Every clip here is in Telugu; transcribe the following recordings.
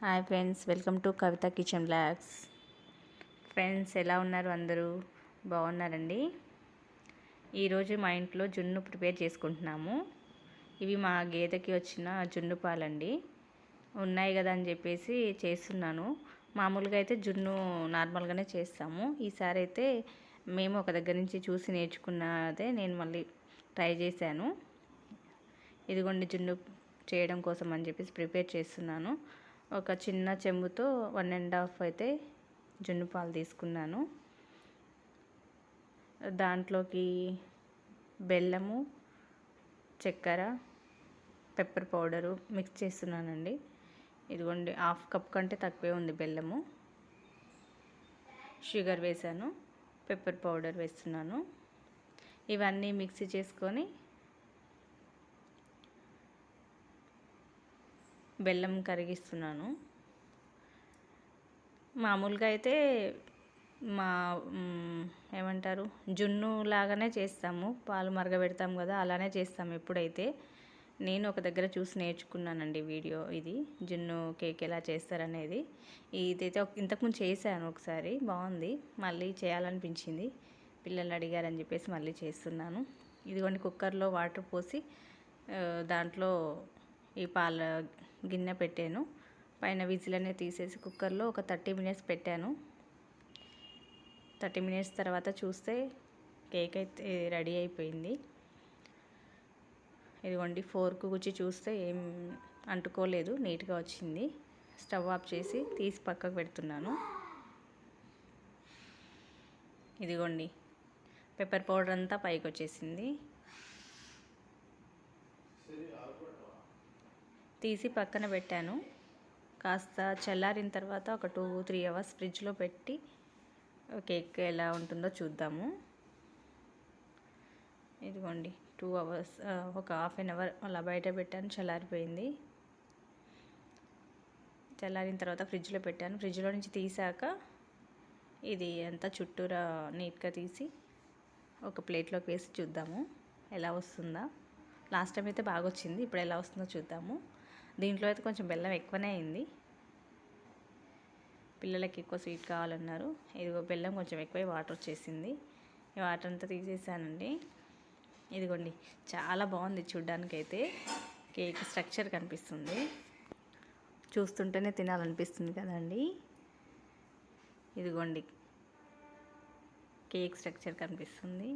Hi friends, welcome to Kavitha kitchen blogs. Friends, ఎలా ఉన్నారు? అందరూ బాగున్నారండి. ఈరోజు మా ఇంట్లో జున్ను ప్రిపేర్ చేసుకుంటున్నాము. ఇవి మా గేదెకి వచ్చిన జున్ను పాలండి. ఉన్నాయి కదా అని చెప్పేసి చేస్తున్నాను. మామూలుగా అయితే జున్ను నార్మల్గానే చేస్తాము. ఈసారి అయితే మేము ఒక దగ్గర నుంచి చూసి నేర్చుకున్నదే నేను మళ్ళీ ట్రై చేశాను. ఇదిగోండి, జున్ను చేయడం కోసం అని చెప్పేసి ప్రిపేర్ చేస్తున్నాను. ఒక చిన్న చెంబుతో 1.5 అయితే జున్ను పాలు తీసుకున్నాను. దాంట్లోకి బెల్లము, చక్కెర, పెప్పర్ పౌడరు మిక్స్ చేస్తున్నానండి. ఇదిగోండి, 1/2 కప్ కంటే తక్కువే ఉంది బెల్లము. షుగర్ వేసాను, పెప్పర్ పౌడర్ వేస్తున్నాను. ఇవన్నీ మిక్సీ చేసుకొని బెల్లం కరిగిస్తున్నాను. మామూలుగా అయితే ఏమంటారు, జున్ను లాగానే చేస్తాము. పాలు మరగబెడతాం కదా, అలానే చేస్తాము. ఎప్పుడైతే నేను ఒక దగ్గర చూసి నేర్చుకున్నానండి వీడియో. ఇది జున్ను కేక్ ఎలా చేస్తారనేది. ఇదైతే ఇంతకుముందు చేశాను ఒకసారి, బాగుంది. మళ్ళీ చేయాలనిపించింది, పిల్లలు అడిగారని చెప్పేసి మళ్ళీ చేస్తున్నాను. ఇదిగోండి, కుక్కర్లో వాటర్ పోసి దాంట్లో ఈ పాల గిన్నె పెట్టాను. పైన విజిల్ అనేది తీసేసి కుక్కర్లో ఒక 30 మినిట్స్ పెట్టాను. 30 మినిట్స్ తర్వాత చూస్తే కేక్ అయితే రెడీ అయిపోయింది. ఇదిగోండి, ఫోర్క్ గుచ్చి చూస్తే ఏం అంటుకోలేదు, నీట్గా వచ్చింది. స్టవ్ ఆఫ్ చేసి తీసి పక్కకు పెడుతున్నాను. ఇదిగోండి, పెప్పర్ పౌడర్ అంతా పైకి వచ్చేసింది. తీసి పక్కన పెట్టాను. కాస్త చల్లారిన తర్వాత ఒక 2-3 అవర్స్ ఫ్రిడ్జ్లో పెట్టి కేక్ ఎలా ఉంటుందో చూద్దాము. ఇదిగోండి, 2 అవర్స్, ఒక 1/2 అవర్ అలా బయట పెట్టాను. చల్లారిపోయింది. చల్లారిన తర్వాత ఫ్రిడ్జ్లో పెట్టాను. ఫ్రిడ్జ్లో నుంచి తీసాక ఇది అంతా చుట్టూరా నీట్గా తీసి ఒక ప్లేట్లోకి వేసి చూద్దాము ఎలా వస్తుందా. లాస్ట్ టైం అయితే బాగా వచ్చింది, ఇప్పుడు ఎలా వస్తుందో చూద్దాము. దీంట్లో అయితే కొంచెం బెల్లం ఎక్కువనే అయింది. పిల్లలకి ఎక్కువ స్వీట్ కావాలన్నారు. ఇదిగో బెల్లం కొంచెం ఎక్కువ వాటర్ వచ్చేసింది. ఈ వాటర్ అంతా తీసేసానండి. ఇదిగోండి, చాలా బాగుంది చూడ్డానికైతే. కేక్ స్ట్రక్చర్ కనిపిస్తుంది, చూస్తుంటేనే తినాలనిపిస్తుంది కదండి. ఇదిగోండి, కేక్ స్ట్రక్చర్ కనిపిస్తుంది.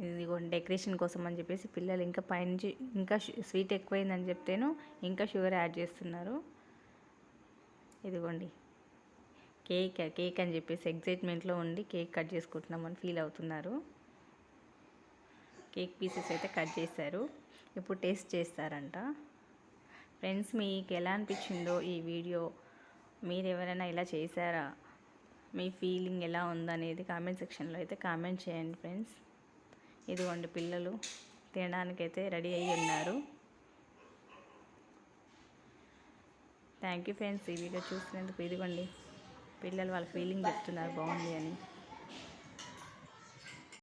ఇదిగోండి, డెకరేషన్ కోసం అని చెప్పేసి పిల్లలు ఇంకా పైనుంచి ఇంకా స్వీట్ ఎక్కువైందని చెప్తేను ఇంకా షుగర్ యాడ్ చేస్తున్నారు. ఇదిగోండి, కేక్ అని చెప్పేసి ఎగ్జైట్మెంట్లో ఉండి కేక్ కట్ చేసుకుంటున్నామని ఫీల్ అవుతున్నారు. కేక్ పీసెస్ అయితే కట్ చేశారు. ఇప్పుడు టేస్ట్ చేస్తారంట. ఫ్రెండ్స్, మీకు ఎలా అనిపించిందో ఈ వీడియో? మీరు ఎవరైనా ఇలా చేశారా? మీ ఫీలింగ్ ఎలా ఉందనేది కామెంట్ సెక్షన్లో అయితే కామెంట్ చేయండి ఫ్రెండ్స్. ఇదిగోండి, పిల్లలు తినడానికైతే రెడీ అయ్యి ఉన్నారు. థ్యాంక్ యూ ఫ్రెండ్స్, ఈ వీడియో చూసినందుకు. ఇదిగోండి, పిల్లలు వాళ్ళ ఫీలింగ్ చెప్తున్నారు బాగుంది అని.